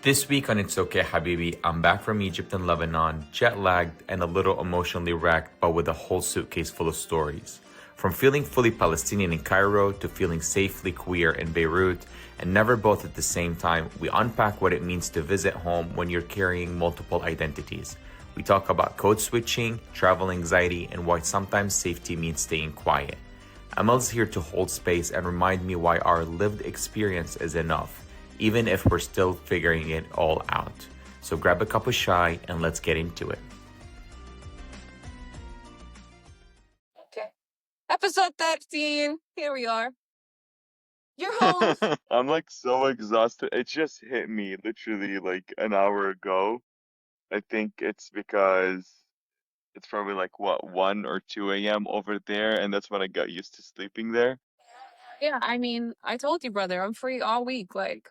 This week on It's Okay Habibi, I'm back from Egypt and Lebanon, jet lagged and a little emotionally wrecked, but with a whole suitcase full of stories. From feeling fully Palestinian in Cairo to feeling safely queer in Beirut, and never both at the same time, we unpack what it means to visit home when you're carrying multiple identities. We talk about code switching, travel anxiety, and why sometimes safety means staying quiet. Amel's here to hold space and remind me why our lived experience is enough, even if we're still figuring it all out. So grab a cup of chai and let's get into it. Okay. Episode 13. Here we are. Your host. I'm like so exhausted. It just hit me literally like an hour ago. I think it's because it's probably like what 1 or 2 a.m. over there, and that's when I got used to sleeping there. Yeah, I mean, I told you, brother, I'm free all week. Like,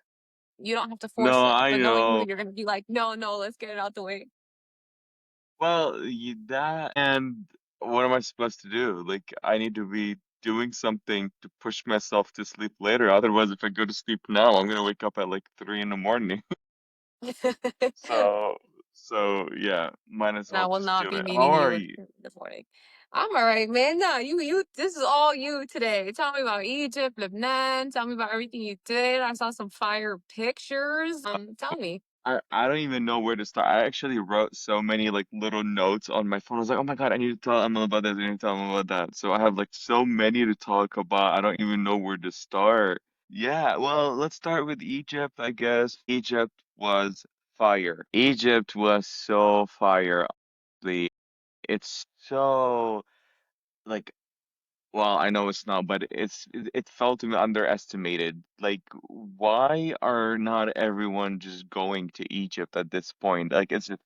you don't have to force No, it. I But knowing you, know. you're gonna be like, no, no, let's get it out the way. Well, that and what am I supposed to do? Like, I need to be doing something to push myself to sleep later. Otherwise, if I go to sleep now, I'm gonna wake up at like 3 in the morning. So, so yeah, might as And I well will just not do be it. How meeting are you in you? the morning. I'm all right, man. No, you. This is all you today. Tell me about Egypt, Lebanon. Tell me about everything you did. I saw some fire pictures. Tell me. I don't even know where to start. I actually wrote so many like little notes on my phone. I was like, oh my God, I need to tell Emma about this. I need to tell Emma about that. So I have like so many to talk about. I don't even know where to start. Yeah, well, let's start with Egypt, I guess. Egypt was fire. Egypt was so fire. It's so like well, I know it's not, but it felt to me underestimated. Like, why are not everyone just going to Egypt at this point? Like, it's just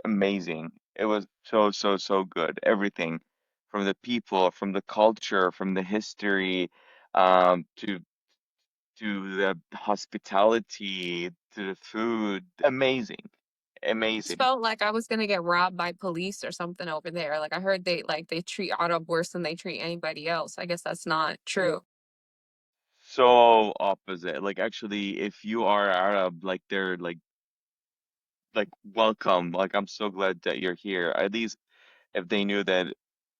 amazing. It was so good. Everything from the people, from the culture, from the history, to the hospitality, to the food. Amazing, Just amazing. felt like I was gonna get robbed by police or something over there. Like I heard they treat Arab worse than they treat anybody else. I guess that's not true. So opposite. Like, actually, if you are Arab, like they're like welcome. Like I'm so glad that you're here. At least if they knew that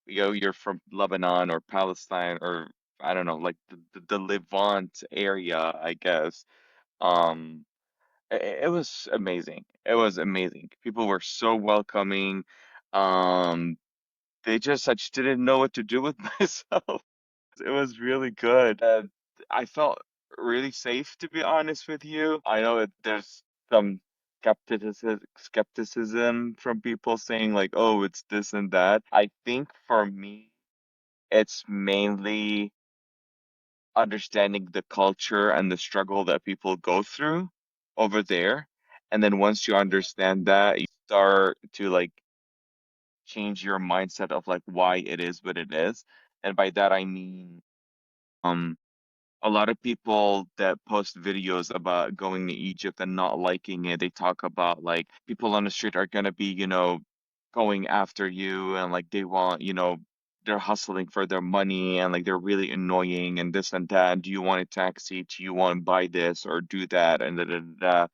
you're from Lebanon or Palestine or I don't know, like the Levant area, I guess. Um, it was amazing. It was amazing. People were so welcoming. Um, I just didn't know what to do with myself. It was really good. I felt really safe, to be honest with you. I know that there's some skepticism from people saying like, oh, it's this and that. I think for me, it's mainly understanding the culture and the struggle that people go through over there. And then once you understand that, you start to like change your mindset of like why it is what it is. And by that I mean, um a lot of people that post videos about going to Egypt and not liking it, they talk about like people on the street are gonna be, going after you and like they want, they're hustling for their money and like they're really annoying and this and that. Do you want a taxi? Do you want to buy this or do that? And da da da.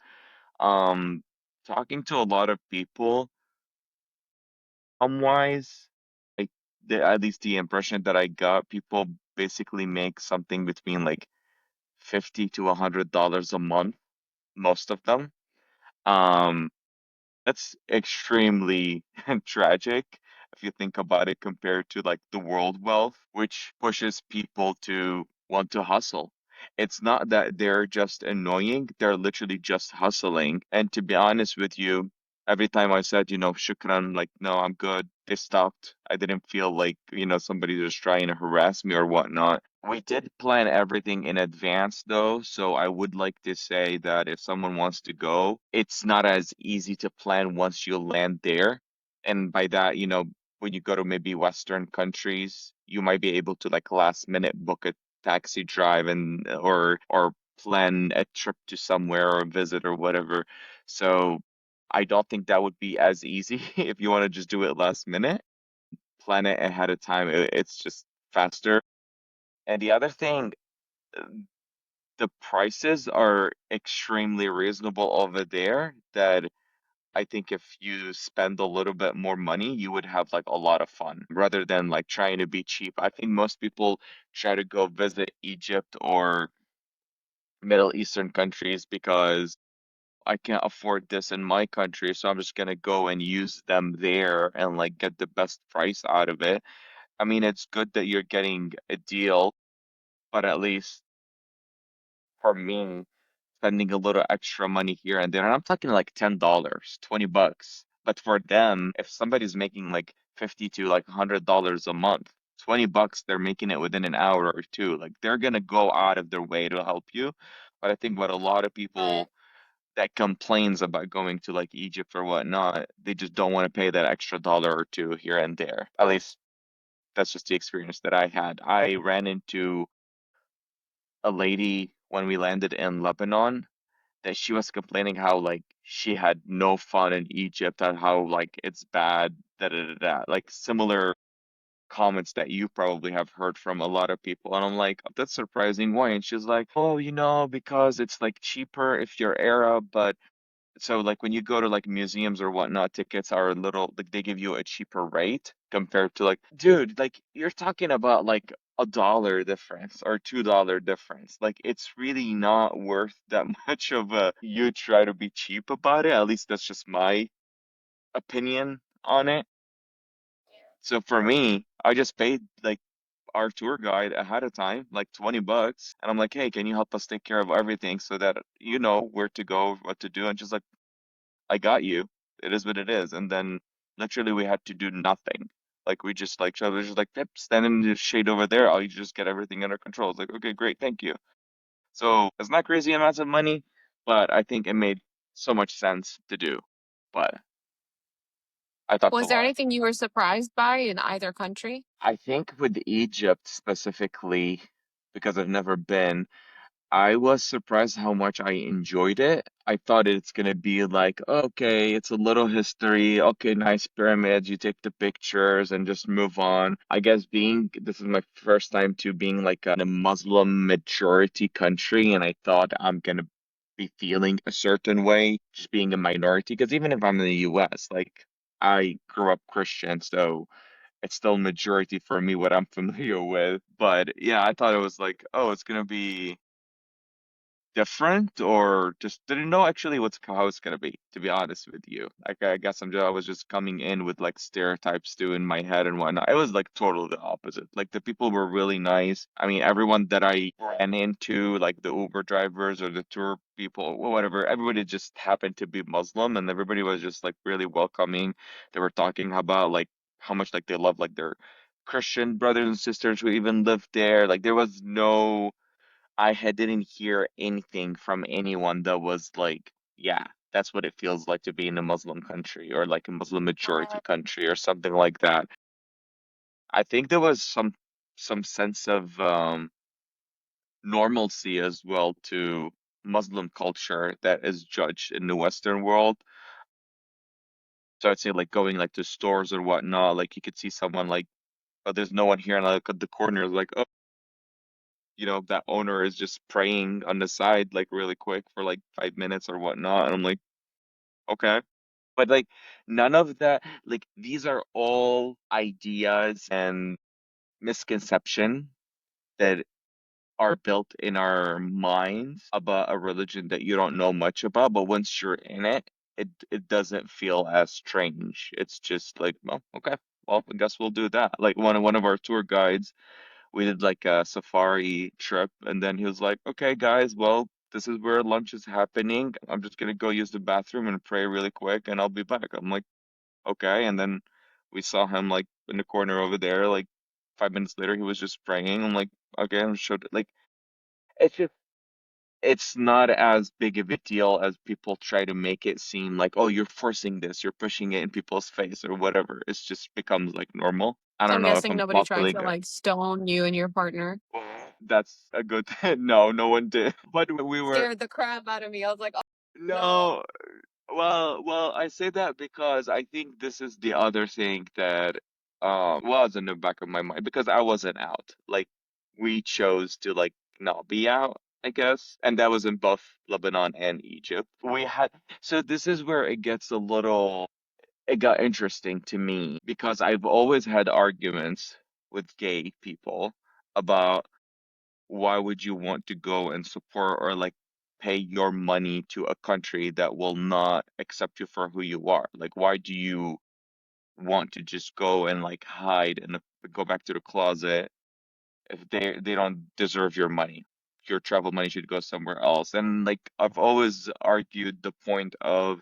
Talking to a lot of people, wise, like at least the impression that I got, people basically make something between like 50 to $100 a month, most of them. Um, that's extremely tragic if you think about it compared to like the world wealth, which pushes people to want to hustle. It's not that they're just annoying, they're literally just hustling. And to be honest with you, every time I said, shukran, like, no, I'm good, they stopped. I didn't feel like, somebody was trying to harass me or whatnot. We did plan everything in advance, though, so I would like to say that if someone wants to go, it's not as easy to plan once you land there. And by that, when you go to maybe Western countries, you might be able to like last minute book a taxi drive and or plan a trip to somewhere or a visit or whatever. So I don't think that would be as easy if you want to just do it last minute. Plan it ahead of time. It's just faster. And the other thing, the prices are extremely reasonable over there that I think if you spend a little bit more money, you would have like a lot of fun rather than like trying to be cheap. I think most people try to go visit Egypt or Middle Eastern countries because I can't afford this in my country, so I'm just gonna go and use them there and like get the best price out of it. I mean, it's good that you're getting a deal, but at least for me, spending a little extra money here and there, and I'm talking like $10, $20. But for them, if somebody's making like 50 to like $100 a month, $20, they're making it within an hour or two. Like they're gonna go out of their way to help you. But I think what a lot of Right. people that complains about going to like Egypt or whatnot, they just don't want to pay that extra dollar or two here and there. At least that's just the experience that I had. I ran into a lady when we landed in Lebanon that she was complaining how like she had no fun in Egypt and how like it's bad, da da da da. Like similar comments that you probably have heard from a lot of people. And I'm like, that's surprising. Why? And she's like, oh, because it's like cheaper if you're Arab, but so like when you go to like museums or whatnot, tickets are a little like they give you a cheaper rate compared to like, dude, like you're talking about like $1 difference or $2 difference. Like it's really not worth that much of a you try to be cheap about it. At least that's just my opinion on it. So for me, I just paid like our tour guide ahead of time, like $20, and I'm like, hey, can you help us take care of everything so that you know where to go, what to do, and just like I got you. It is what it is. And then literally we had to do nothing. Like we just like so was just like, yep, stand in the shade over there. I'll just get everything under control. It's like, okay, great, thank you. So it's not crazy amounts of money, but I think it made so much sense to do. But I talked a Was there lot. anything you were surprised by in either country? I think with Egypt specifically, because I've never been, I was surprised how much I enjoyed it. I thought it's gonna be like, okay, it's a little history. Okay, nice pyramids. You take the pictures and just move on. I guess being this is my first time to being like in a Muslim majority country, and I thought I'm gonna be feeling a certain way, just being a minority. Because even if I'm in the US, like I grew up Christian, so it's still majority for me what I'm familiar with. But yeah, I thought it was like, oh, it's gonna be different or just didn't know actually what's how it's gonna be, to be honest with you. Like I guess I was just coming in with like stereotypes too in my head and whatnot. It was like totally the opposite. Like the people were really nice. I mean, everyone that I ran into, like the Uber drivers or the tour people, or whatever, everybody just happened to be Muslim and everybody was just like really welcoming. They were talking about like how much like they love like their Christian brothers and sisters who even lived there. Like there was no didn't hear anything from anyone that was like, yeah, that's what it feels like to be in a Muslim country or like a Muslim majority country or something like that. I think there was some sense of normalcy as well to Muslim culture that is judged in the Western world. So I'd say like going like to stores or whatnot, like you could see someone like, oh, there's no one here, and I look at the corner, like, oh, that owner is just praying on the side, like really quick for like 5 minutes or whatnot. And I'm like, okay. But like none of that, like these are all ideas and misconception that are built in our minds about a religion that you don't know much about, but once you're in it, it doesn't feel as strange. It's just like, well, okay, well, I guess we'll do that. Like one of our tour guides, we did like a safari trip, and then he was like, okay, guys, well, this is where lunch is happening. I'm just gonna go use the bathroom and pray really quick, and I'll be back. I'm like, okay. And then we saw him like in the corner over there. Like 5 minutes later, he was just praying. I'm like, okay, I'm showed like it's just it's not as big of a deal as people try to make it seem like, oh, you're forcing this, you're pushing it in people's face or whatever. It's just becomes like normal. I So don't I'm know if guessing I'm nobody tried properly to like stone you and your partner. That's a good no, no one did. But we were Scared the crap out of me. I was like, oh no. no. Well, I say that because I think this is the other thing that was in the back of my mind because I wasn't out. Like we chose to like not be out. I guess. And that was in both Lebanon and Egypt. So this is where it got interesting to me because I've always had arguments with gay people about why would you want to go and support or like pay your money to a country that will not accept you for who you are? Like, why do you want to just go and like hide and go back to the closet if they don't deserve your money? Your travel money should go somewhere else. And like I've always argued the point of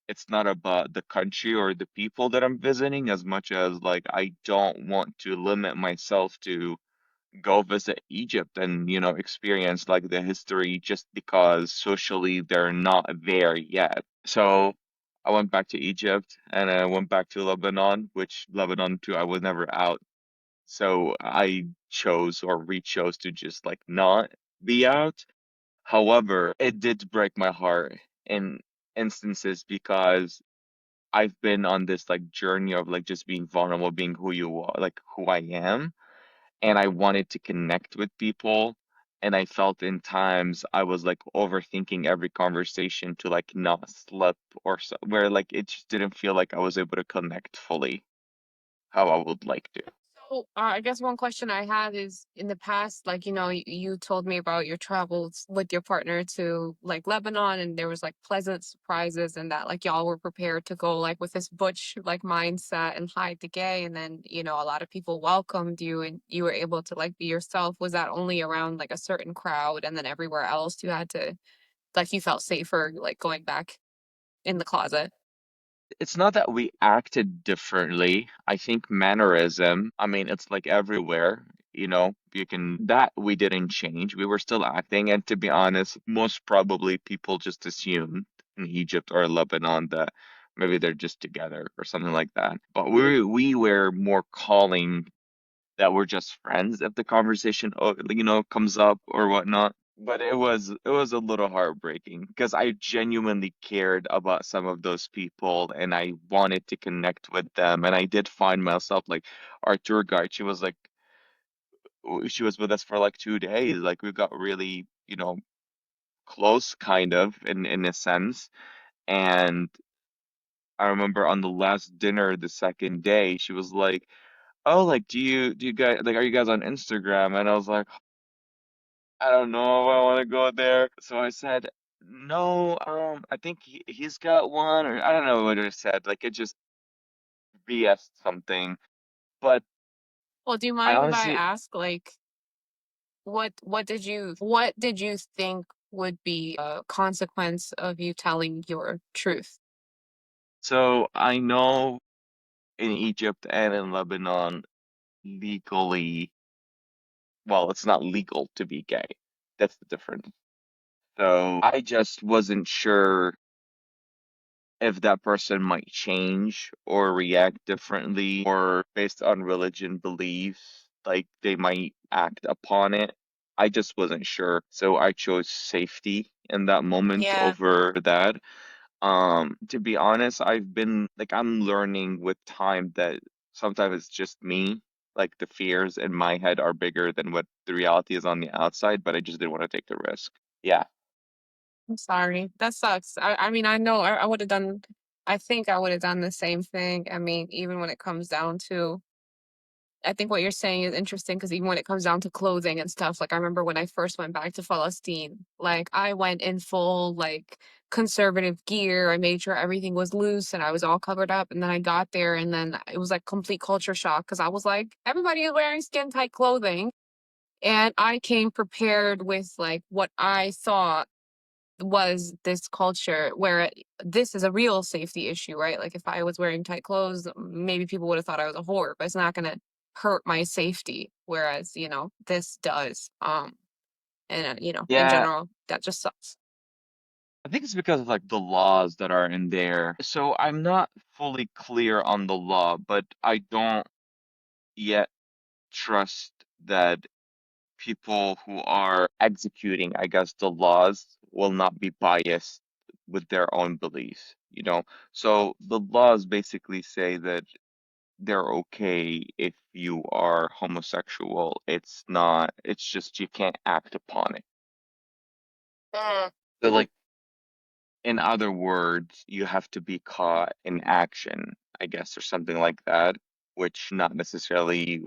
it's not about the country or the people that I'm visiting as much as like I don't want to limit myself to go visit Egypt and, experience like the history just because socially they're not there yet. So I went back to Egypt and I went back to Lebanon, which Lebanon too, I was never out. So I chose or re-chose to just like not be out. However, it did break my heart in instances because I've been on this like journey of like just being vulnerable, being who you are, like who I am, and I wanted to connect with people. And I felt in times I was like overthinking every conversation to like not slip or so, where like it just didn't feel like I was able to connect fully how I would like to. So, I guess one question I have is in the past, like, you told me about your travels with your partner to like Lebanon, and there was like pleasant surprises, and that like y'all were prepared to go like with this butch like mindset and hide the gay, and then a lot of people welcomed you, and you were able to like be yourself. Was that only around like a certain crowd, and then everywhere else you had to like you felt safer like going back in the closet? It's not that we acted differently. I think mannerism, I mean, it's like everywhere, that we didn't change. We were still acting. And to be honest, most probably people just assumed in Egypt or Lebanon that maybe they're just together or something like that. But we were more calling that we're just friends if the conversation, comes up or whatnot. But it was a little heartbreaking because I genuinely cared about some of those people and I wanted to connect with them. And I did find myself like our tour guide, she was with us for like 2 days. Like we got really, close kind of in a sense. And I remember on the last dinner the second day, she was like, "Oh, like do you guys like are you guys on Instagram?" And I was like, "I don't know if I want to go there." So I said, "No, I think he's got one," or I don't know what it said. Like it just BS something. But Well, do you I mind if I honestly, ask like what did you think would be a consequence of you telling your truth? so I know in Egypt and in Lebanon, legally, well, it's not legal to be gay. That's the difference. So I just wasn't sure if that person might change or react differently or based on religion beliefs, like they might act upon it. I just wasn't sure. So I chose safety in that moment Yeah. over that. To be honest, I'm learning with time that sometimes it's just me. Like the fears in my head are bigger than what the reality is on the outside, but I just didn't want to take the risk. Yeah. I'm sorry. That sucks. I mean, I know I would have done, I think I would have done the same thing. I mean, even when it comes down to, I think what you're saying is interesting because even when it comes down to clothing and stuff, like I remember when I first went back to Palestine, like I went in full like conservative gear. I made sure everything was loose and I was all covered up. And then I got there and then it was like complete culture shock because I was like, everybody is wearing skin tight clothing. And I came prepared with like what I thought was this culture where this is a real safety issue, right? Like if I was wearing tight clothes, maybe people would have thought I was a whore, but it's not going to hurt my safety. Whereas, this does. And, in Yeah, general, that just sucks. I think it's because of like the laws that are in there. So I'm not fully clear on the law, but I don't yet trust that people who are executing, I guess, the laws will not be biased with their own beliefs. So the laws basically say that they're okay if you are homosexual. It's not, it's just you can't act upon it. Mm. So like in other words, you have to be caught in action, I guess, or something like that, which not necessarily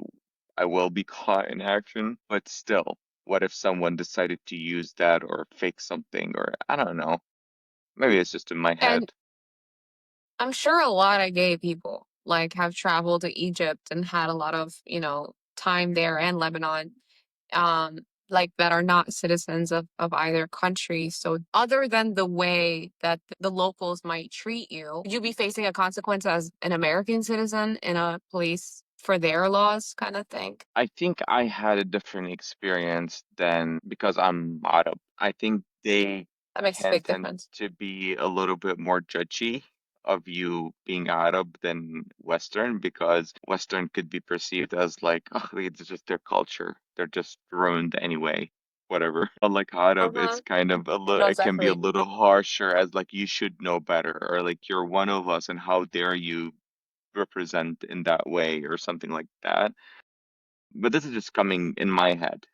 I will be caught in action, but still, what if someone decided to use that or fake something or I don't know. Maybe it's just in my head. And I'm sure a lot of gay people like have traveled to Egypt and had a lot of, time there and Lebanon, um, like that are not citizens of either country. So other than the way that the locals might treat you, would you be facing a consequence as an American citizen in a place for their laws kind of thing? I think I had a different experience than because I'm Arab. I think they That makes a can big tend difference. to be a little bit more judgy of you being Arab than Western because Western could be perceived as like, oh, it's just their culture. They're just ruined anyway. Whatever. But like Arab, it's Uh-huh. kind of a little, No, it can be a exactly. little harsher as like you should know better or like you're one of us and how dare you represent in that way or something like that. But this is just coming in my head.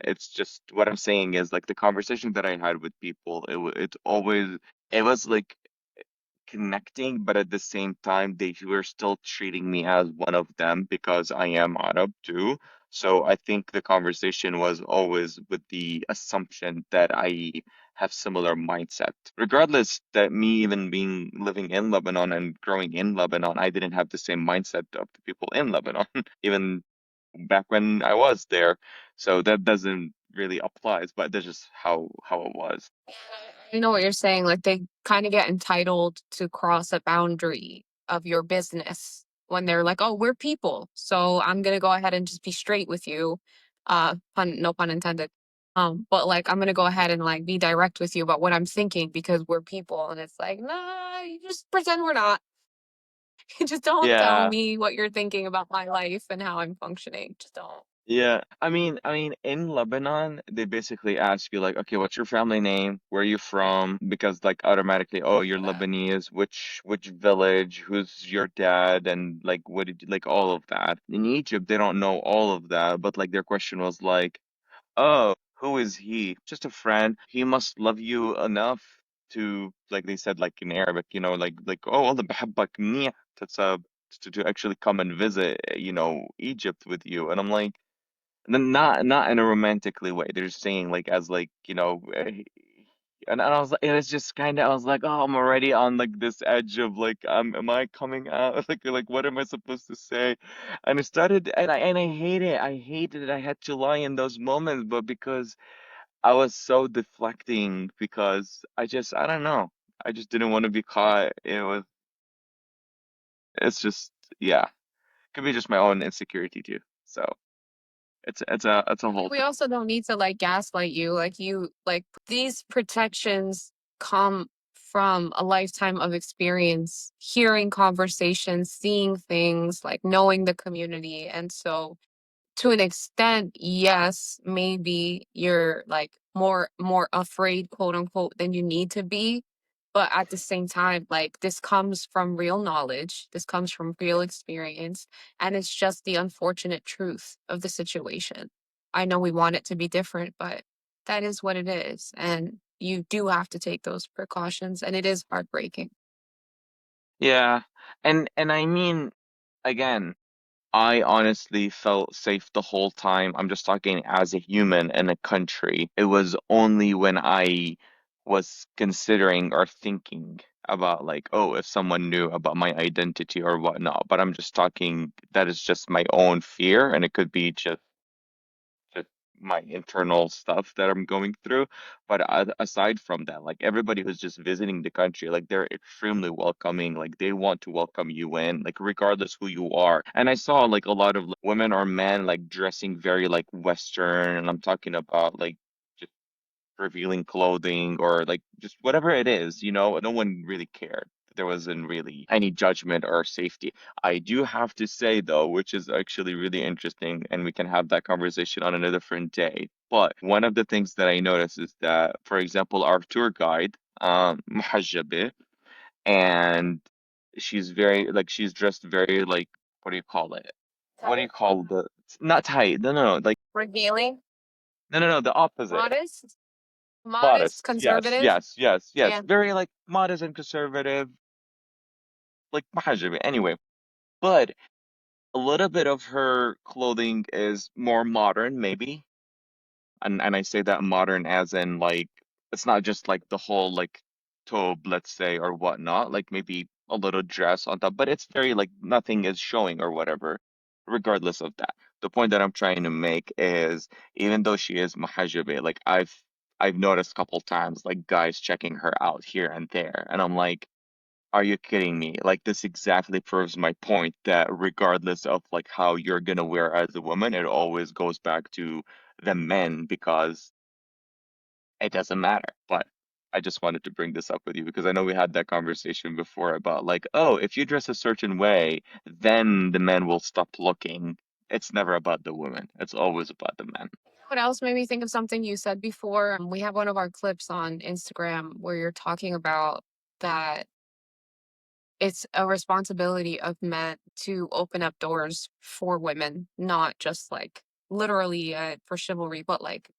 It's just what I'm saying is like the conversation that I had with people, it's always it was like connecting, but at the same time they were still treating me as one of them because I am Arab too. So I think the conversation was always with the assumption that I have similar mindset. Regardless that me even being living in Lebanon and growing in Lebanon, I didn't have the same mindset of the people in Lebanon, even back when I was there. So that doesn't really apply, but that's just how it was. I know what you're saying. Like they kind of get entitled to cross a boundary of your business when they're like, "Oh, we're people, so I'm gonna go ahead and just be straight with you." No pun intended. But like I'm gonna go ahead and like be direct with you about what I'm thinking because we're people, and it's like, nah, you just pretend we're not. Just don't tell Yeah. me what you're thinking about my life and how I'm functioning. Just don't. Yeah, I mean, in Lebanon, they basically ask you like, okay, what's your family name? Where are you from? Because like automatically, oh, you're That. Lebanese. Which village? Who's your dad? And like, what did you like? All of that. In Egypt, they don't know all of that, but like their question was like, oh, who is he? Just a friend. He must love you enough to, like they said, like in Arabic, like oh, والله بحبك منيح. That's to actually come and visit, Egypt with you. And I'm like. Not in a romantically way. They're just saying like as like, and I was like, and it's just kind of I was like, oh, I'm already on like this edge of like, am I coming out? Like what am I supposed to say? And it started, and I hate it. I hated it. I had to lie in those moments, but because I was so deflecting, because I don't know. I just didn't want to be caught. It's just, yeah, could be just my own insecurity too. So it's a whole We thing. also don't need to like gaslight you. Like you like these protections come from a lifetime of experience, hearing conversations, seeing things, like knowing the community. And so to an extent, yes, maybe you're like more afraid, quote unquote, than you need to be. But at the same time, like this comes from real knowledge, this comes from real experience, and it's just the unfortunate truth of the situation. I know we want it to be different, but that is what it is. And you do have to take those precautions, and it is heartbreaking. Yeah. And I mean, again, I honestly felt safe the whole time. I'm just talking as a human in a country. It was only when I was considering or thinking about like, oh, if someone knew about my identity or whatnot. But I'm just talking, that is just my own fear, and it could be just my internal stuff that I'm going through. But aside from that, like everybody who's just visiting the country, like they're extremely welcoming. Like they want to welcome you in, like regardless who you are. And I saw like a lot of like, women or men like dressing very like Western, and I'm talking about like revealing clothing or like just whatever it is, no one really cared. There wasn't really any judgment or safety. I do have to say though, which is actually really interesting, and we can have that conversation on a different day. But one of the things that I noticed is that, for example, our tour guide, محجبة, and she's very like she's dressed very like what do you call it? What do you Tight. call the not tight? No, no, no, like Revealing, no, no, no, the opposite. modest. Modest, Modest. Yes, conservative. yes, yes, yes. Yeah. Very like modest and conservative, like محجبة. Anyway, but a little bit of her clothing is more modern, maybe. And I say that modern as in like it's not just like the whole like tobe, let's say, or whatnot, like maybe a little dress on top, but it's very like nothing is showing or whatever, regardless of that. The point that I'm trying to make is even though she is muhajibe, like I've noticed a couple times like guys checking her out here and there, and I'm like, are you kidding me? Like this exactly proves my point that regardless of like how you're gonna wear as a woman, it always goes back to the men because it doesn't matter. But I just wanted to bring this up with you because I know we had that conversation before about like, oh, if you dress a certain way, then the men will stop looking. It's never about the woman. It's always about the men. What else made me think of something you said before? We have one of our clips on Instagram where you're talking about that it's a responsibility of men to open up doors for women, not just like literally for chivalry, but like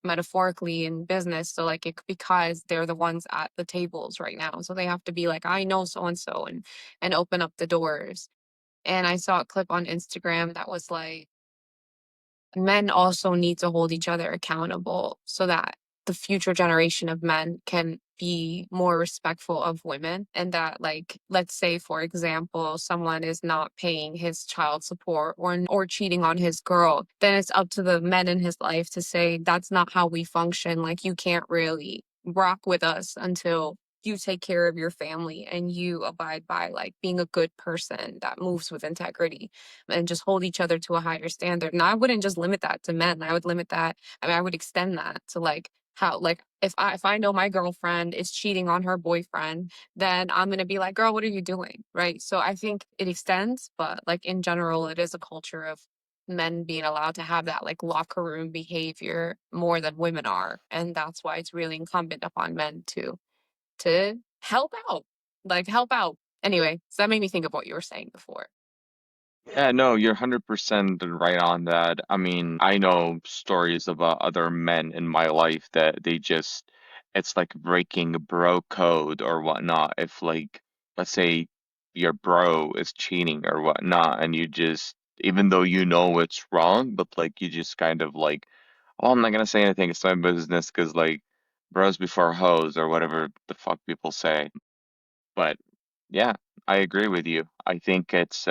metaphorically in business. So like because they're the ones at the tables right now. So they have to be like, I know so and so and open up the doors. And I saw a clip on Instagram that was like men also need to hold each other accountable so that the future generation of men can be more respectful of women, and that like let's say for example someone is not paying his child support or cheating on his girl, then it's up to the men in his life to say that's not how we function. Like you can't really rock with us until you take care of your family and you abide by like being a good person that moves with integrity, and just hold each other to a higher standard. And I wouldn't just limit that to men. I would limit that. I mean, I would extend that to like how like if I know my girlfriend is cheating on her boyfriend, then I'm gonna be like, girl, what are you doing? Right. So I think it extends, but like in general, it is a culture of men being allowed to have that like locker room behavior more than women are. And that's why it's really incumbent upon men to help out. Like help out. Anyway, so that made me think of what you were saying before. Yeah, no, you're 100% right on that. I mean, I know stories about other men in my life that they just, it's like breaking bro code or whatnot. If, like, let's say your bro is cheating or whatnot, and you just, even though you know it's wrong, but like, you just kind of like, oh, I'm not gonna say anything, it's my business, because like, bros before hoes or whatever the fuck people say. But yeah, I agree with you. I think it's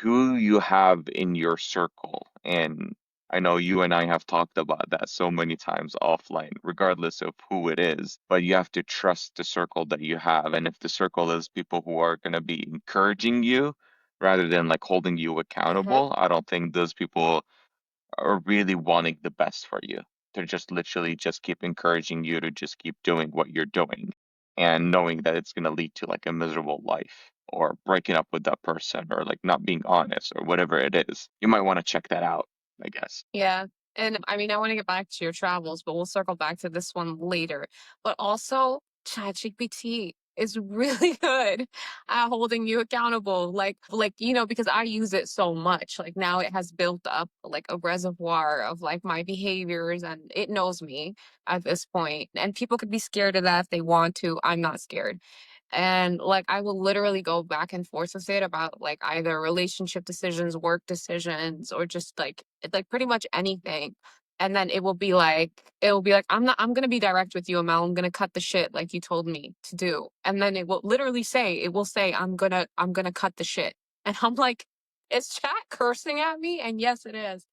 who you have in your circle. And I know you and I have talked about that so many times offline, regardless of who it is. But you have to trust the circle that you have. And if the circle is people who are going to be encouraging you rather than like holding you Hmm. accountable, I don't think those people are really wanting the best for you. They're just literally just keep encouraging you to just keep doing what you're doing and knowing that it's going to lead to like a miserable life or breaking up with that person or like not being honest or whatever it is. You might want to check that out, I guess. Yeah. And I mean, I want to get back to your travels, but we'll circle back to this one later. But also, ChatGPT is really good at holding you accountable. Because I use it so much. Like now it has built up like a reservoir of like my behaviors and it knows me at this point. And people could be scared of that if they want to. I'm not scared. And like I will literally go back and forth with it about like either relationship decisions, work decisions, or just like pretty much anything. And then it will be like, I'm gonna be direct with you, Amel. I'm gonna cut the shit like you told me to do. And then it will say, I'm gonna cut the shit. And I'm like, is chat cursing at me? And yes, it is.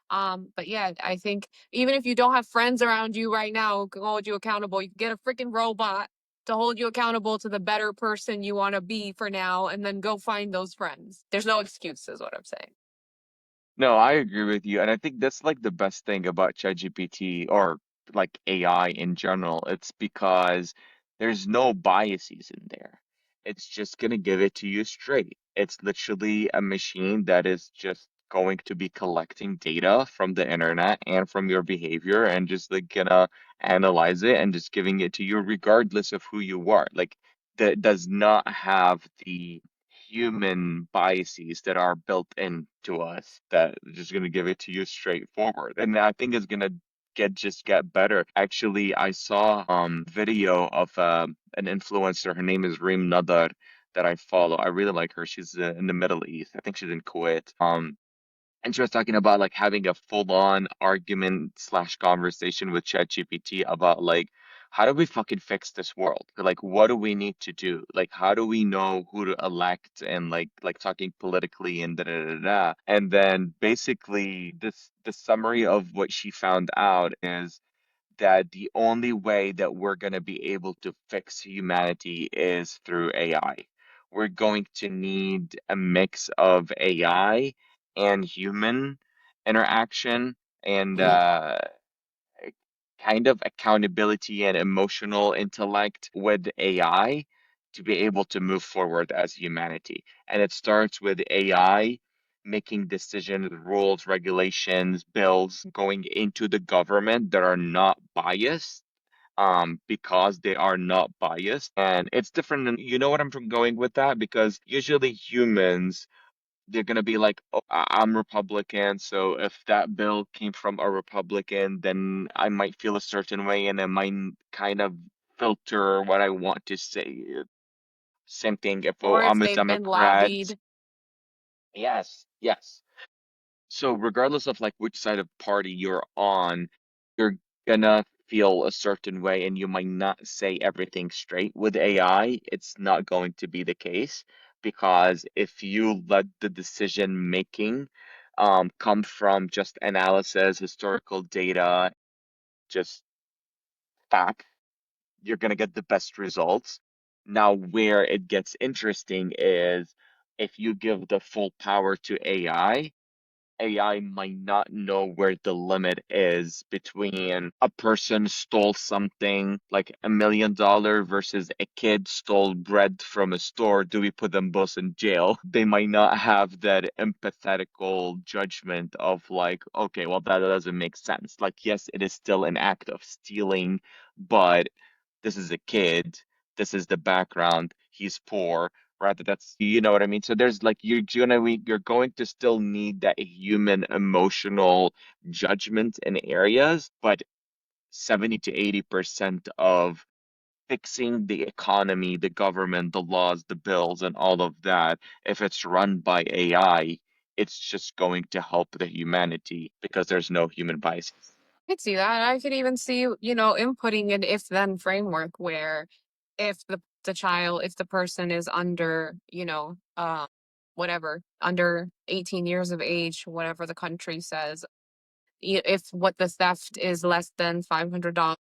But yeah, I think even if you don't have friends around you right now who can hold you accountable, you can get a freaking robot to hold you accountable to the better person you want to be for now, and then go find those friends. There's no excuse, is what I'm saying. No, I agree with you. And I think that's like the best thing about ChatGPT or like AI in general. It's because there's no biases in there. It's just gonna give it to you straight. It's literally a machine that is just going to be collecting data from the internet and from your behavior and just like gonna analyze it and just giving it to you regardless of who you are. Like that does not have the human biases that are built into us that are just going to give it to you straightforward. And I think it's going to get better. Actually, I saw video of an influencer. Her name is Reem Nadar that I follow. I really like her. She's in the Middle East. I think she's in Kuwait. And she was talking about like having a full-on argument slash conversation with ChatGPT about like how do we fucking fix this world? Like what do we need to do? Like how do we know who to elect and like talking politically and da da da da. And then basically this the summary of what she found out is that the only way that we're going to be able to fix humanity is through AI. We're going to need a mix of AI and human interaction and kind of accountability and emotional intellect with AI to be able to move forward as humanity. And it starts with AI making decisions, rules, regulations, bills going into the government that are not biased. Because they are not biased. And it's different than, you know what I'm going with that? Because usually humans they're gonna be like, oh, I'm Republican, so if that bill came from a Republican, then I might feel a certain way, and it might kind of filter what I want to say. Same thing if oh, Or if I'm a they've been Democrat. lobbied. Yes, yes. So regardless of like which side of party you're on, you're gonna feel a certain way and you might not say everything straight. With AI, it's not going to be the case because if you let the decision making come from just analysis, historical data, just fact, you're gonna get the best results. Now, where it gets interesting is if you give the full power to AI might not know where the limit is between a person stole something like $1 million versus a kid stole bread from a store. Do we put them both in jail? They might not have that empathetical judgment of like, okay, well, that doesn't make sense. Like, yes, it is still an act of stealing, but this is a kid. This is the background. He's poor rather that's you know what I mean. So there's like you're going to still need that human emotional judgment in areas, but 70 to 80% of fixing the economy, the government, the laws, the bills, and all of that, if it's run by AI, it's just going to help the humanity because there's no human bias. I could see that. I could even see, inputting an if-then framework where if if the person is under, whatever, under 18 years of age, whatever the country says, if what the theft is less than $500,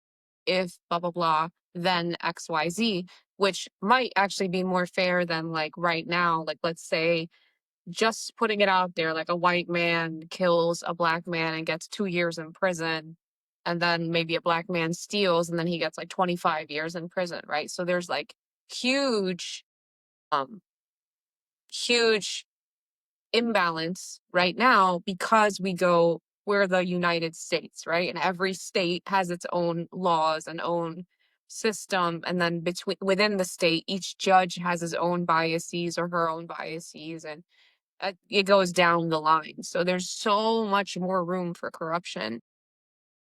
if blah, blah, blah, then XYZ, which might actually be more fair than like right now. Like, let's say just putting it out there, like a white man kills a black man and gets 2 years in prison, and then maybe a black man steals and then he gets like 25 years in prison, right? So there's like huge, um, huge imbalance right now because we're the United States, right? And every state has its own laws and own system. And then within the state, each judge has his own biases or her own biases. And it goes down the line. So there's so much more room for corruption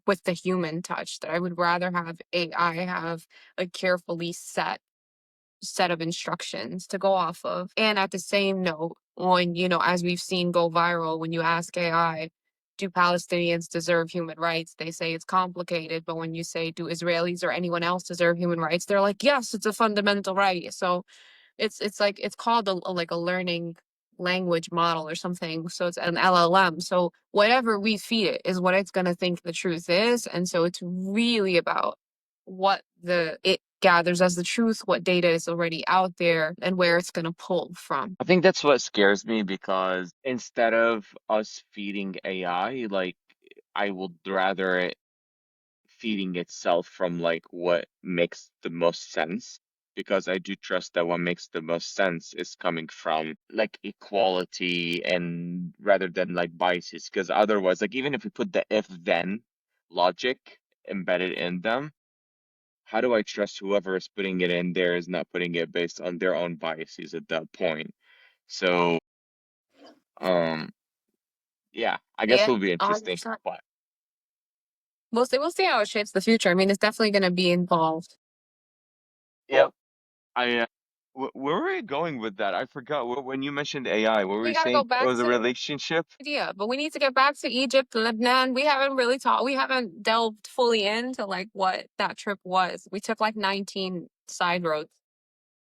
with the human touch that I would rather have AI have a carefully set of instructions to go off of. And at the same note, when, as we've seen go viral, when you ask AI, do Palestinians deserve human rights? They say it's complicated, but when you say, do Israelis or anyone else deserve human rights? They're like, yes, it's a fundamental right. So it's like it's called like a learning language model or something. So it's an LLM. So whatever we feed it is what it's gonna think the truth is. And so it's really about what it gathers as the truth, what data is already out there, and where it's gonna pull from. I think that's what scares me because instead of us feeding AI, like I would rather feeding itself from like what makes the most sense because I do trust that what makes the most sense is coming from like equality and rather than like biases because otherwise like even if we put the if then logic embedded in them, how do I trust whoever is putting it in there is not putting it based on their own biases at that point? So um yeah, I guess Yeah, it'll be interesting 100%. but We'll see how it shapes the future. I mean, it's definitely going to be involved. Yep. I where were you going with that? I forgot. When you mentioned AI, what were We you got to go saying? back Oh, the to relationship? idea, but we need to get back to Egypt and Lebanon. We haven't really talked. We haven't delved fully into like what that trip was. We took like 19 side roads.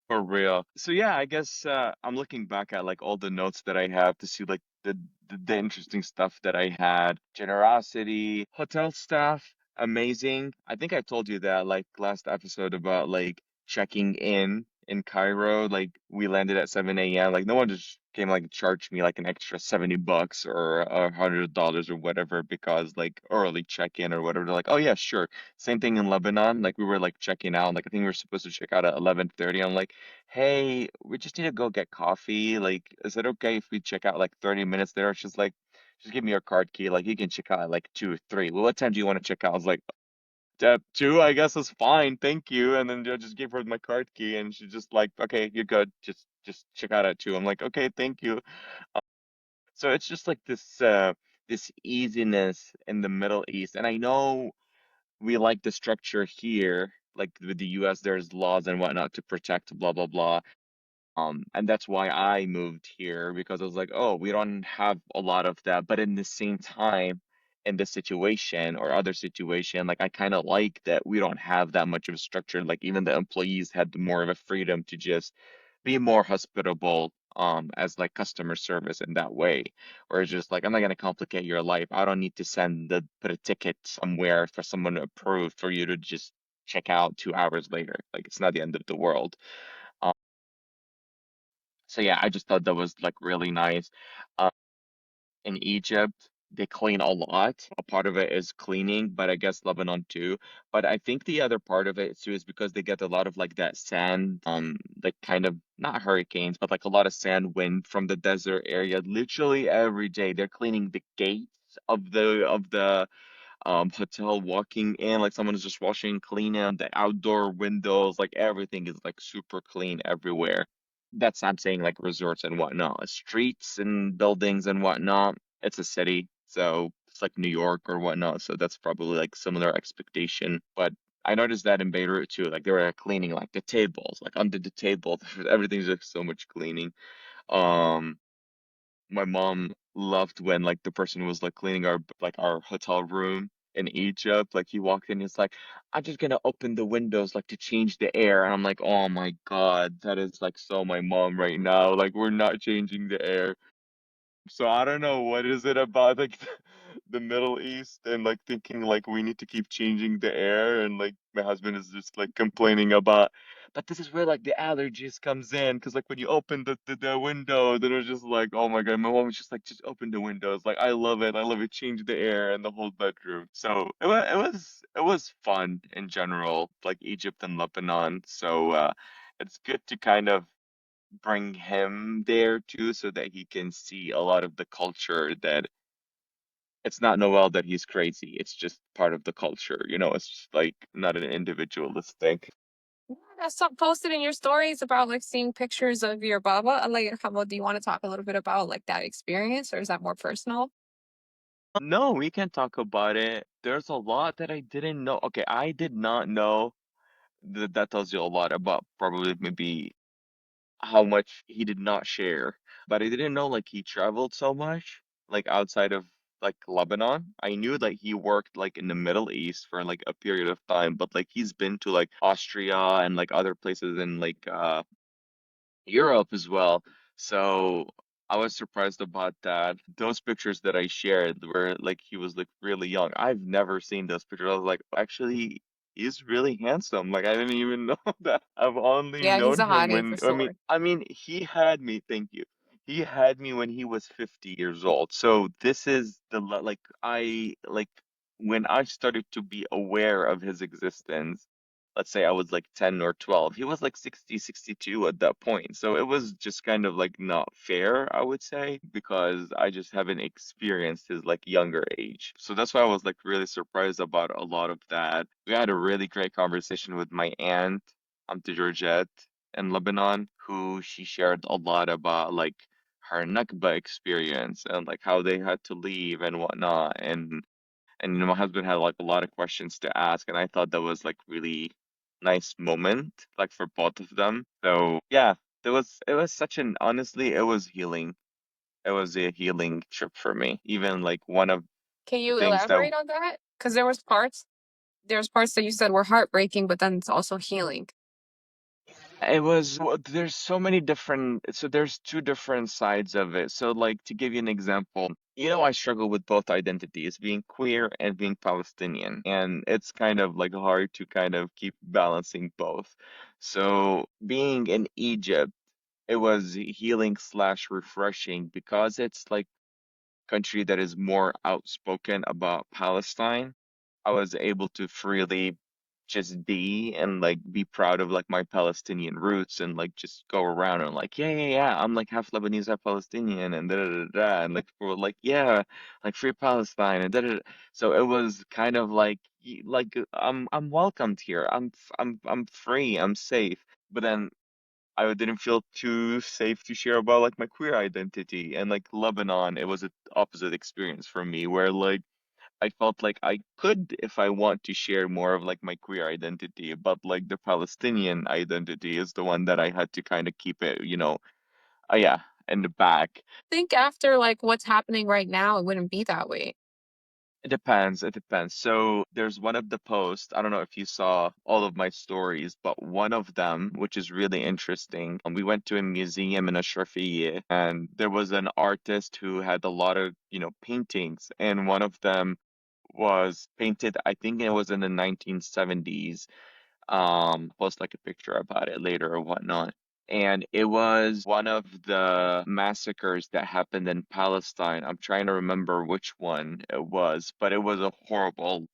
For real. So yeah, I guess I'm looking back at like all the notes that I have to see like the interesting stuff that I had. Generosity, hotel staff, amazing. I think I told you that like last episode about like checking in Cairo. Like we landed at 7 a.m. Like no one just came like charged me like an extra $70 or $100 or whatever because like early check-in or whatever. They're like, oh yeah, sure. Same thing in Lebanon. Like we were like checking out. Like I think we were supposed to check out at 11:30. I'm like, hey, we just need to go get coffee. Like, is it okay if we check out like 30 minutes there? She's like, just give me your card key. Like, you can check out at like 2 or 3. Well, what time do you want to check out? I was like, at 2, I guess is fine. Thank you. And then I just gave her my card key and she just like, okay, you're good. Just check out at 2. I'm like, okay, thank you. So it's just like this easiness in the Middle East. And I know we like the structure here, like with the US, there's laws and whatnot to protect blah blah blah. And that's why I moved here because I was like, oh, we don't have a lot of that. But in the same time, in this situation or other situation, like I kind of like that we don't have that much of a structure. Like even the employees had more of a freedom to just be more hospitable as like customer service in that way. Or it's just like I'm not gonna complicate your life. I don't need to put a ticket somewhere for someone to approve for you to just check out 2 hours later. Like it's not the end of the world. Um, so yeah, I just thought that was like really nice. Uh, in Egypt, they clean a lot. A part of it is cleaning, but I guess Lebanon too. But I think the other part of it too is because they get a lot of like that sand, like kind of not hurricanes, but like a lot of sand wind from the desert area. Literally every day they're cleaning the gates of the hotel walking in, like someone is just washing, cleaning the outdoor windows, like everything is like super clean everywhere. That's I'm saying like resorts and whatnot, streets and buildings and whatnot. It's a city, so it's like New York or whatnot. So that's probably like similar expectation. But I noticed that in Beirut too, like they were cleaning like the tables, like under the table, everything's just so much cleaning. Um, my mom loved when like the person was like cleaning our hotel room in Egypt. Like he walked in, he's like, I'm just gonna open the windows like to change the air. And I'm like, oh my God, that is like so my mom right now. Like we're not changing the air. So I don't know what is it about like the Middle East and like thinking like we need to keep changing the air and like my husband is just like complaining about but this is where like the allergies comes in because like when you open the window then it was just like oh my God my mom was just like just open the windows like I love it change the air in the whole bedroom so it was fun in general like Egypt and Lebanon so it's good to kind of bring him there too so that he can see a lot of the culture that it's not Noel that he's crazy. It's just part of the culture, it's just like not an individualist thing. Yeah, that's some posted in your stories about like seeing pictures of your Baba. Like, how about do you want to talk a little bit about like that experience, or is that more personal? No, we can talk about it. There's a lot that I didn't know. Okay, I did not know that tells you a lot about probably maybe how much he did not share. But I didn't know like he traveled so much, like outside of like Lebanon. I knew that he worked like in the Middle East for like a period of time, but like he's been to like Austria and like other places in like Europe as well. So I was surprised about that. Those pictures that I shared were like he was like really young. I've never seen those pictures. I was like, actually, he's really handsome. Like I didn't even know that. I've only Yeah, he's known a him hottie when for sure. I mean, he had me, thank you. He had me when he was 50 years old. So this is like I like when I started to be aware of his existence let's say I was like 10 or 12. He was like 60, 62 at that point. So it was just kind of like not fair, I would say, because I just haven't experienced his like younger age. So that's why I was like really surprised about a lot of that. We had a really great conversation with my aunt, to Georgette in Lebanon, who she shared a lot about like her Nakba experience and like how they had to leave and whatnot. And And my husband had like a lot of questions to ask, and I thought that was like really nice moment, like for both of them. So yeah, it was such an honestly, it was healing. It was a healing trip for me. Even like one of Can the you things that elaborate on that? Because there's parts that you said were heartbreaking, but then it's also healing. it was, well, there's so many different, so there's two different sides of it. So like to give you an example, I struggle with both identities, being queer and being Palestinian. And it's kind of like hard to kind of keep balancing both. So being in Egypt, it was healing slash refreshing because it's like country that is more outspoken about Palestine. I was able to freely just be and like be proud of like my Palestinian roots and like just go around and like yeah, I'm like half Lebanese, half Palestinian and da da da da and like people were like yeah, like free Palestine and da da da. So it was kind of like I'm welcomed here. I'm free. I'm safe. But then I didn't feel too safe to share about like my queer identity. And like Lebanon, it was an opposite experience for me where like I felt like I could if I want to share more of like my queer identity, but like the Palestinian identity is the one that I had to kind of keep it, yeah, in the back. Think after like what's happening right now, it wouldn't be that way. It depends. It depends. So there's one of the posts. I don't know if you saw all of my stories, but one of them, which is really interesting, we went to a museum in Ashrafiyeh, and there was an artist who had a lot of, paintings, and one of them was painted, I think it was in the 1970s. Post like a picture about it later or whatnot. And it was one of the massacres that happened in Palestine. I'm trying to remember which one it was, but it was a horrible,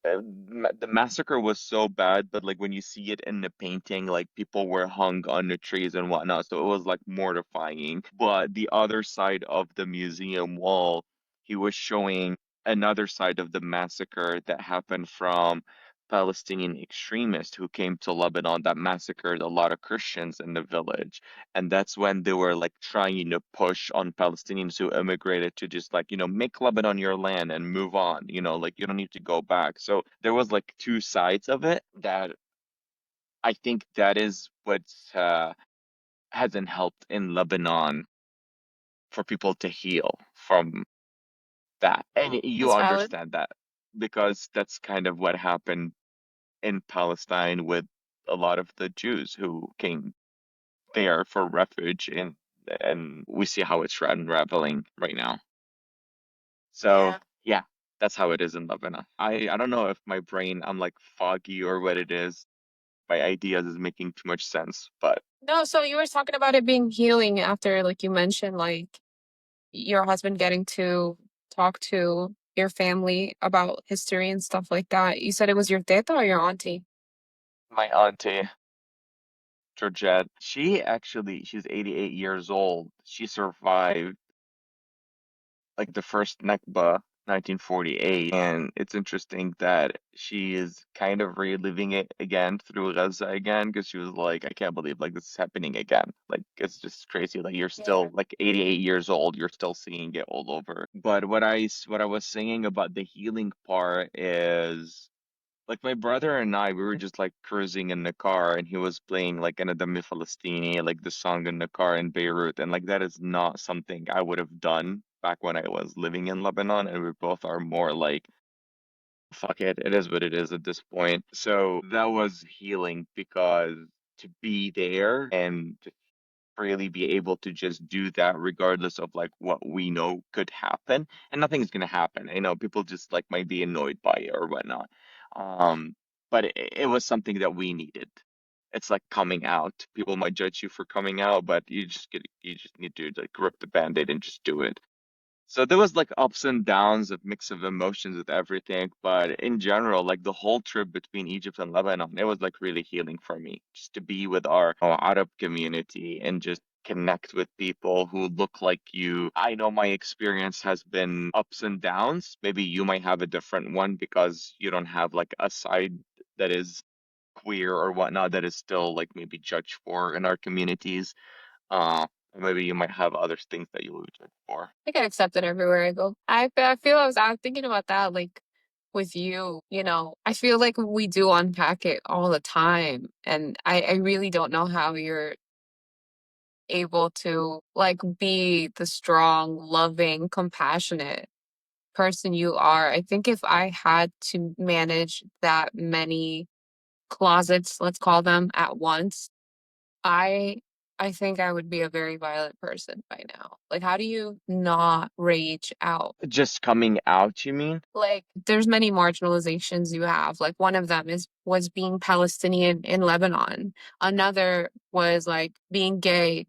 the massacre was so bad, but like when you see it in the painting, like people were hung on the trees and whatnot, so it was like mortifying. But the other side of the museum wall, he was showing another side of the massacre that happened from Palestinian extremists who came to Lebanon that massacred a lot of Christians in the village. And that's when they were like trying to push on Palestinians who immigrated to just like, make Lebanon your land and move on, like you don't need to go back. So there was like two sides of it that I think that is what hasn't helped in Lebanon for people to heal from that. And you That's valid. understand that because that's kind of what happened in Palestine with a lot of the Jews who came there for refuge and we see how it's unraveling right now. So Yeah. yeah, that's how it is in Lebanon. I don't know if my brain I'm like foggy or what it is. My ideas is making too much sense, but No, so you were talking about it being healing after, like you mentioned, like your husband getting to talk to your family about history and stuff like that. You said it was your teta or your auntie? my auntie Georgette, she's 88 years old. She survived like the first Nakba, 1948. And it's interesting that she is kind of reliving it again through Gaza again because she was like, I can't believe like this is happening again. Like it's just crazy. Like you're Yeah. still like 88 years old, you're still seeing it all over. But what I was saying about the healing part is like my brother and I, we were just like cruising in the car and he was playing like Anadami Falastini, like the song in the car in Beirut. And like that is not something I would have done back when I was living in Lebanon. And we both are more like, fuck it, it is what it is at this point. So that was healing because to be there and to really be able to just do that regardless of like what we know could happen and nothing's gonna happen. People just like might be annoyed by it or whatnot. Um, but it was something that we needed. It's like coming out. People might judge you for coming out, but you just need to like rip the band-aid and just do it. So there was like ups and downs of mix of emotions with everything, but in general, like the whole trip between Egypt and Lebanon, it was like really healing for me just to be with our Arab community and just connect with people who look like you. I know my experience has been ups and downs. Maybe you might have a different one because you don't have like a side that is queer or whatnot that is still like maybe judged for in our communities. Maybe you might have other things that you would judge for. I get accepted everywhere I go. I feel I was thinking about that, like, with you, I feel like we do unpack it all the time, and I really don't know how you're able to, like, be the strong, loving, compassionate person you are. I think if I had to manage that many closets, let's call them, at once, I I think I would be a very violent person by now. Like, how do you not rage out? Just coming out, you mean? Like, there's many marginalizations you have. Like, one of them was being Palestinian in Lebanon. Another was like being gay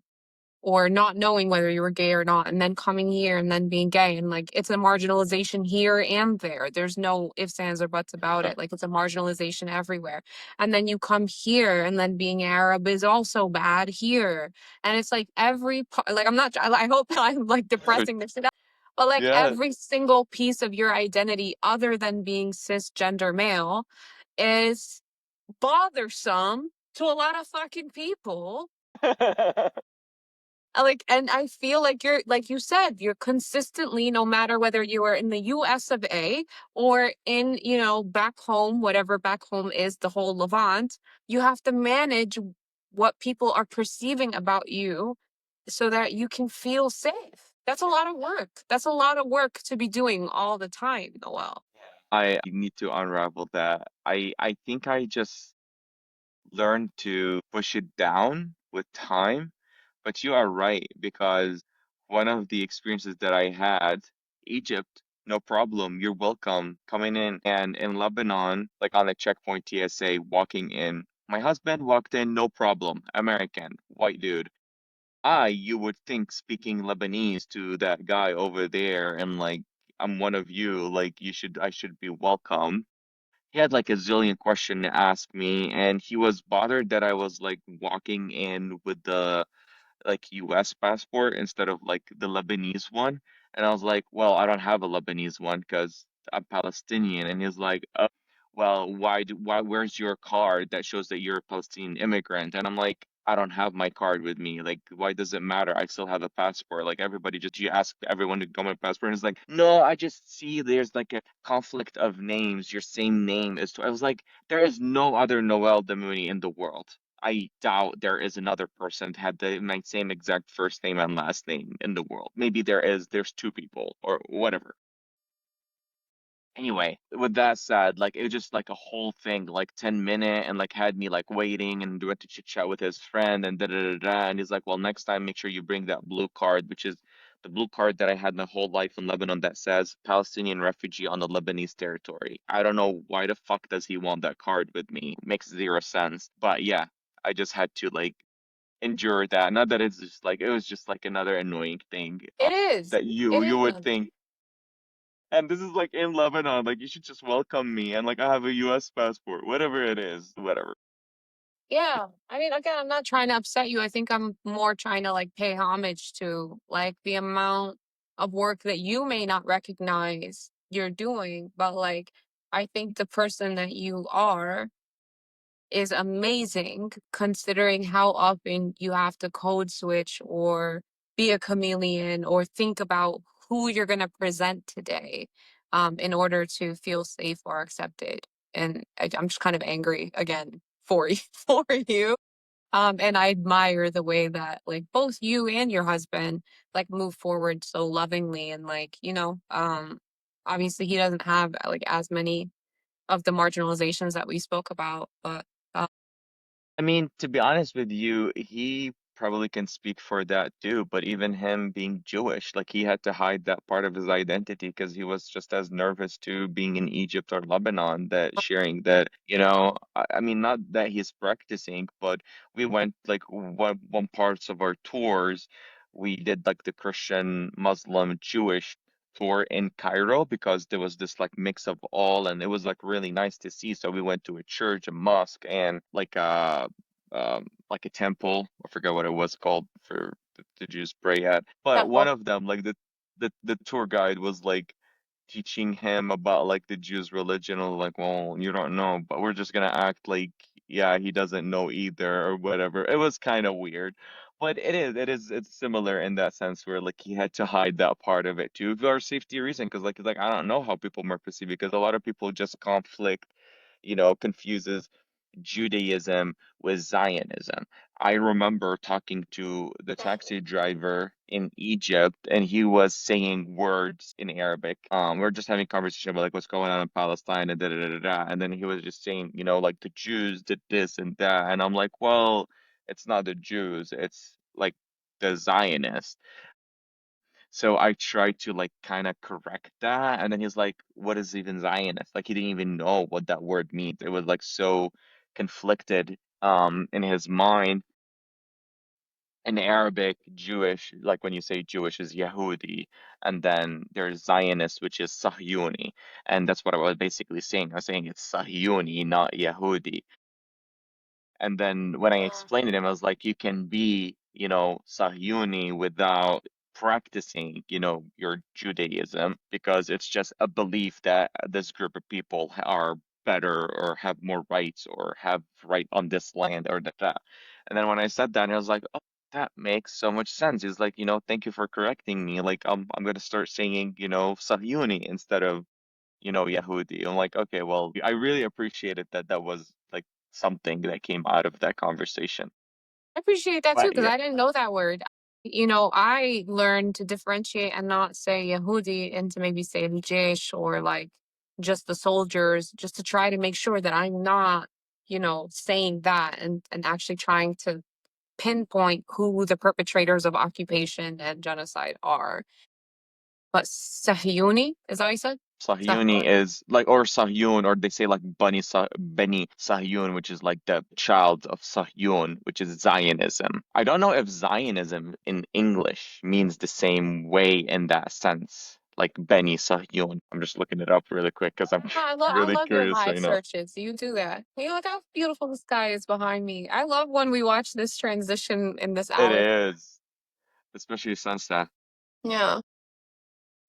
or not knowing whether you were gay or not, and then coming here and then being gay. And like, it's a marginalization here and there. There's no ifs, ands, or buts about it. Like, it's a marginalization everywhere. And then you come here, and then being Arab is also bad here. And it's like every part, like, I hope I'm like depressing this shit out, but like Yeah. every single piece of your identity, other than being cisgender male, is bothersome to a lot of fucking people. Like, and I feel like you're, like you said, you're consistently, no matter whether you are in the US of A or in, back home, whatever back home is, the whole Levant, you have to manage what people are perceiving about you so that you can feel safe. That's a lot of work. That's a lot of work to be doing all the time, Noel. I need to unravel that. I think I just learned to push it down with time. But you are right, because one of the experiences that I had, Egypt, no problem, you're welcome coming in. And in Lebanon, like on the checkpoint TSA, walking in, my husband walked in, no problem, American, white dude. You would think speaking Lebanese to that guy over there, and like, I'm one of you, like, I should be welcome. He had like a zillion question to ask me, and he was bothered that I was like walking in with the like US passport instead of like the Lebanese one. And I was like, well, I don't have a Lebanese one because I'm Palestinian. And he's like, well, where's your card that shows that you're a Palestinian immigrant? And I'm like, I don't have my card with me. Like, why does it matter? I still have a passport. Like, everybody just, you ask everyone to go my passport. And it's like, no, I just see there's like a conflict of names. Your same name is, I was like, there is no other Noel Demouni in the world. I doubt there is another person that had my same exact first name and last name in the world. Maybe there's two people or whatever. Anyway, with that said, like it was just like a whole thing, like 10 minute, and like had me like waiting and went to chit chat with his friend and da da da da. And he's like, well, next time make sure you bring that blue card, which is the blue card that I had my whole life in Lebanon that says Palestinian refugee on the Lebanese territory. I don't know why the fuck does he want that card with me? Makes zero sense. But yeah, I just had to like endure that. Not that it's just like it was just like another annoying thing It is. that It you would is. think. And this is like in Lebanon, like you should just welcome me, and like I have a US passport, whatever it is, whatever. Yeah. I mean, again, I'm not trying to upset you. I think I'm more trying to like pay homage to like the amount of work that you may not recognize you're doing, but like I think the person that you are is amazing considering how often you have to code switch or be a chameleon or think about who you're going to present today in order to feel safe or accepted. And I'm just kind of angry again for you, for you. And I admire the way that like both you and your husband like move forward so lovingly and like, obviously he doesn't have like as many of the marginalizations that we spoke about, but uh, I mean, to be honest with you, he probably can speak for that too, but even him being Jewish, like he had to hide that part of his identity because he was just as nervous to being in Egypt or Lebanon that sharing that, I mean, not that he's practicing, but we went like one parts of our tours, we did like the Christian, Muslim, Jewish tour in Cairo because there was this like mix of all, and it was like really nice to see. So we went to a church, a mosque, and like a temple. I forgot what it was called for the Jews pray at. But one temple. of them, like the tour guide was like teaching him about like the Jews' religion. I was like, well, you don't know, but we're just gonna act like yeah, he doesn't know either or whatever. It was kind of weird. But it's similar in that sense where like he had to hide that part of it too for safety reason because like I don't know how people might perceive it because a lot of people just conflict, confuses Judaism with Zionism. I remember talking to the taxi driver in Egypt, and he was saying words in Arabic. We are just having conversation about like what's going on in Palestine and da da da da da. And then he was just saying, like the Jews did this and that. And I'm like, well, it's not the Jews, it's like the Zionists. So I tried to like kind of correct that, and then he's like, "What is even Zionist?" Like he didn't even know what that word means. It was like so conflicted in his mind. In Arabic, Jewish, like when you say Jewish is Yehudi, and then there's Zionist, which is Sahyuni, and that's what I was basically saying. I was saying it's Sahyuni, not Yehudi. And then when I explained it to him, I was like, you can be, Sahyuni without practicing, your Judaism because it's just a belief that this group of people are better or have more rights or have right on this land or that. And then when I said that, he was like, oh, that makes so much sense. He's like, thank you for correcting me. Like, I'm gonna start saying, Sahyuni instead of Yehudi. I'm like, okay, well, I really appreciated that that was like something that came out of that conversation. I appreciate that too But because yeah, I didn't know that word. I learned to differentiate and not say Yehudi and to maybe say Jesh or like just the soldiers, just to try to make sure that I'm not, saying that and actually trying to pinpoint who the perpetrators of occupation and genocide are. But Sahyuni, is that what you said? Sahyuni is like, or Sahyun, or they say like Beni Sahyun, which is like the child of Sahyun, which is Zionism. I don't know if Zionism in English means the same way in that sense, like Beni Sahyun. I'm just looking it up really quick because I'm I really love your curious live right now. searches. You do that. Look how beautiful the sky is behind me. I love when we watch this transition in this It alley. is, especially sunset. Yeah.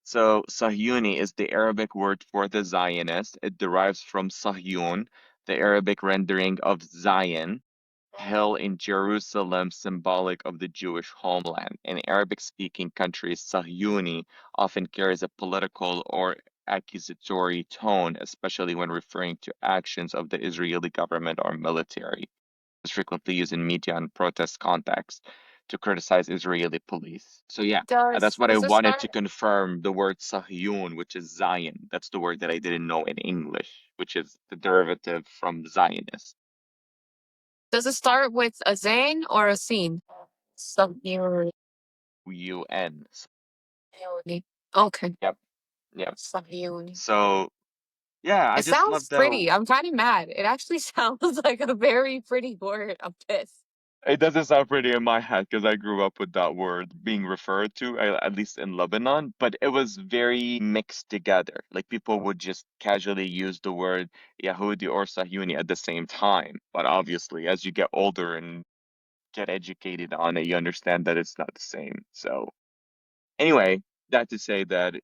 So Sahyuni is the Arabic word for the Zionist. It derives from Sahyun, the Arabic rendering of Zion, hill in Jerusalem, symbolic of the Jewish homeland. In Arabic-speaking countries, Sahyuni often carries a political or accusatory tone, especially when referring to actions of the Israeli government or military. It's frequently used in media and protest contexts to criticize Israeli police. So yeah, that's what I Does it wanted to start confirm the word Sahyun, which is Zion. That's the word that I didn't know in English, which is the derivative from Zionist. does it start with a Zain or a scene? Sahyuni. UN. Okay. Yep, yep. Sahyuni. So yeah, I It just love sounds that. pretty. I'm kind of mad. It actually sounds like a very pretty word. I'm pissed. It doesn't sound pretty in my head because I grew up with that word being referred to, at least in Lebanon, but it was very mixed together. Like people would just casually use the word Yahudi or Sahyuni at the same time. But obviously, as you get older and get educated on it, you understand that it's not the same. So anyway, that to say that,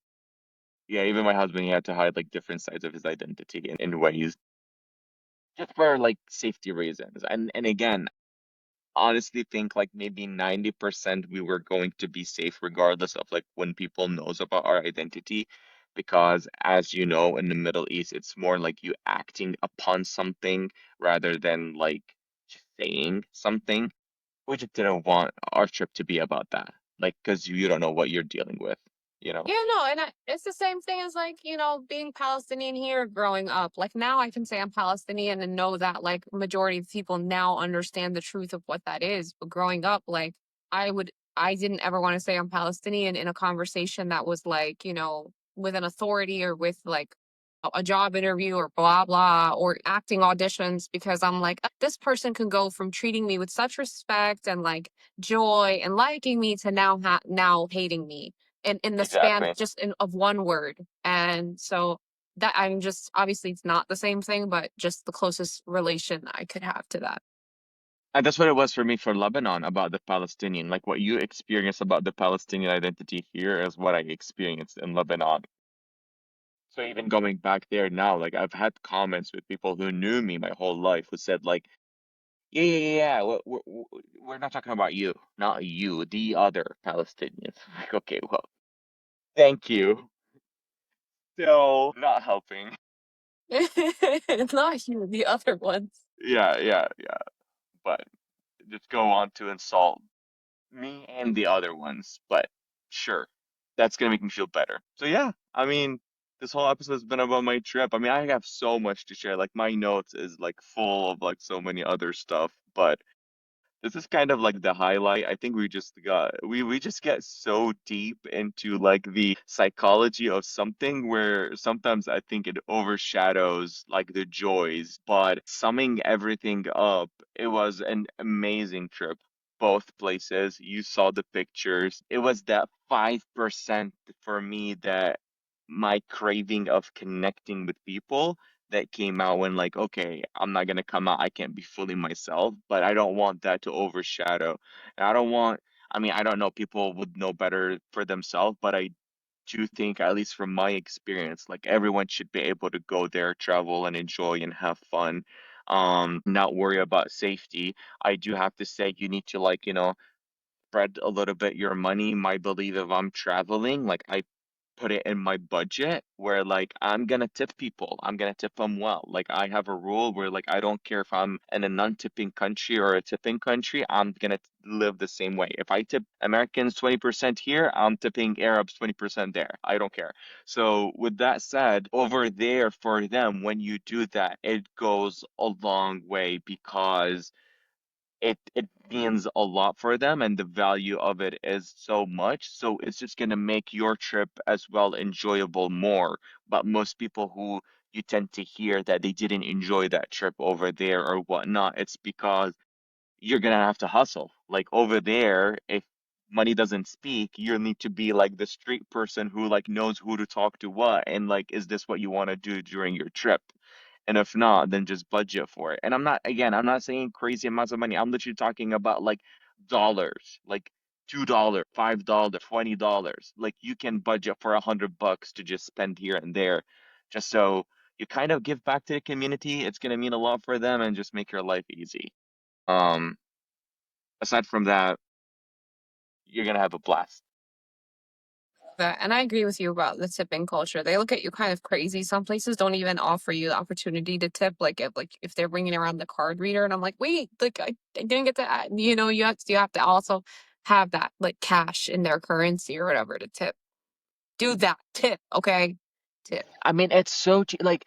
yeah, even my husband, he had to hide like different sides of his identity in ways just for like safety reasons. And again, honestly think like maybe 90% we were going to be safe regardless of like when people knows about our identity because as you know in the Middle East it's more like you acting upon something rather than like just saying something. We just didn't want our trip to be about that, like because you don't know what you're dealing with, you know. Yeah, no, and it's the same thing as like, being Palestinian here growing up. Like now I can say I'm Palestinian and know that like majority of people now understand the truth of what that is. But growing up, like I didn't ever want to say I'm Palestinian in a conversation that was like, with an authority or with like a job interview or blah blah or acting auditions because I'm like this person can go from treating me with such respect and like joy and liking me to now hating me in the span Exactly. of one word. And so that I'm just obviously it's not the same thing, but just the closest relation I could have to that. And that's what it was for me for Lebanon about the Palestinian. Like what you experience about the Palestinian identity here is what I experienced in Lebanon. So even going back there now, like I've had comments with people who knew me my whole life who said like, Yeah. We're not talking about you, not you, the other Palestinians. Like, okay, well, thank you. Still not helping. It's not you, the other ones. Yeah. But just go on to insult me and the other ones. But sure, that's gonna make me feel better. So yeah, I mean, this whole episode has been about my trip. I mean, I have so much to share. Like my notes is like full of like so many other stuff, but this is kind of like the highlight. I think we just get so deep into like the psychology of something where sometimes I think it overshadows like the joys. But summing everything up, it was an amazing trip. Both places, you saw the pictures. It was that 5% for me that my craving of connecting with people that came out when like, okay, I'm not gonna come out, I can't be fully myself, but I don't want that to overshadow. And I don't want, I mean, I don't know, people would know better for themselves, but I do think, at least from my experience, like everyone should be able to go there, travel and enjoy and have fun. Not worry about safety. I do have to say you need to like, spread a little bit your money. My belief if I'm traveling, like I put it in my budget where like I'm gonna tip people. I'm gonna tip them well. Like I have a rule where like I don't care if I'm in a non-tipping country or a tipping country, I'm gonna live the same way. If I tip Americans 20% here, I'm tipping Arabs 20% there. I don't care. So with that said, over there for them, when you do that, it goes a long way because it means a lot for them and the value of it is so much. So it's just going to make your trip as well enjoyable more. But most people who you tend to hear that they didn't enjoy that trip over there or whatnot, it's because you're gonna have to hustle. Like over there, if money doesn't speak, you need to be like the street person who like knows who to talk to what and like, is this what you want to do during your trip? And if not, then just budget for it. And I'm not saying crazy amounts of money. I'm literally talking about like dollars, like $2, $5, $20. Like you can budget for $100 to just spend here and there, just so you kind of give back to the community. It's gonna mean a lot for them and just make your life easy. Um, Aside from that, you're gonna have a blast. That, and I agree with you about the tipping culture. They look at you kind of crazy. Some places don't even offer you the opportunity to tip, like if they're bringing around the card reader, and I'm like, wait, like I didn't get to, you have to also have that like cash in their currency or whatever to tip. Do that, tip, okay, tip. I mean, it's so cheap. Like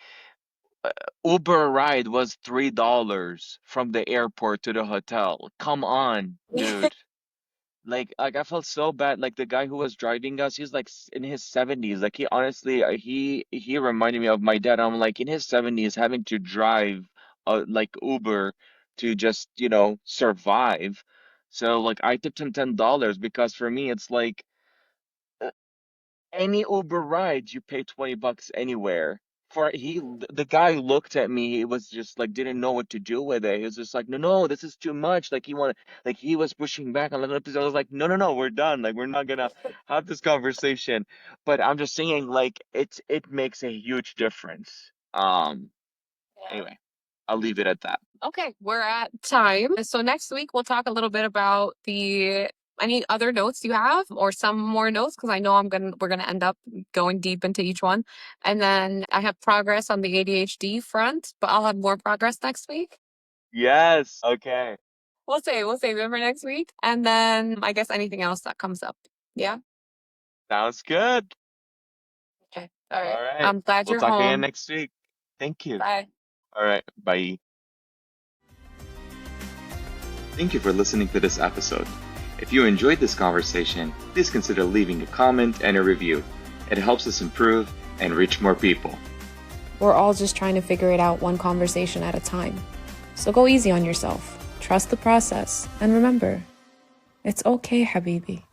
Uber ride was $3 from the airport to the hotel. Come on, dude. Like I felt so bad. Like the guy who was driving us, he's like in his 70s. Like he honestly, he reminded me of my dad. I'm like in his 70s, having to drive like Uber to just survive. So like I tipped him $10 because for me it's like any Uber ride, you pay $20 anywhere. The guy looked at me, he was just like didn't know what to do with it. He was just like, no, this is too much. Like he was pushing back on the episode. I was like, no, we're done. Like we're not gonna have this conversation. But I'm just saying, like it makes a huge difference. Anyway, I'll leave it at that. Okay, we're at time. So next week we'll talk a little bit about the any other notes you have or some more notes because I know we're gonna end up going deep into each one. And then I have progress on the ADHD front, but I'll have more progress next week. Yes. Okay. We'll save it for next week. And then I guess anything else that comes up. Yeah. Sounds good. Okay. All right. All right. I'm glad We'll you're talk again home. next week. Thank you. Bye. All right. Bye. Thank you for listening to this episode. If you enjoyed this conversation, please consider leaving a comment and a review. It helps us improve and reach more people. We're all just trying to figure it out one conversation at a time. So go easy on yourself, trust the process, and remember, it's okay, Habibi.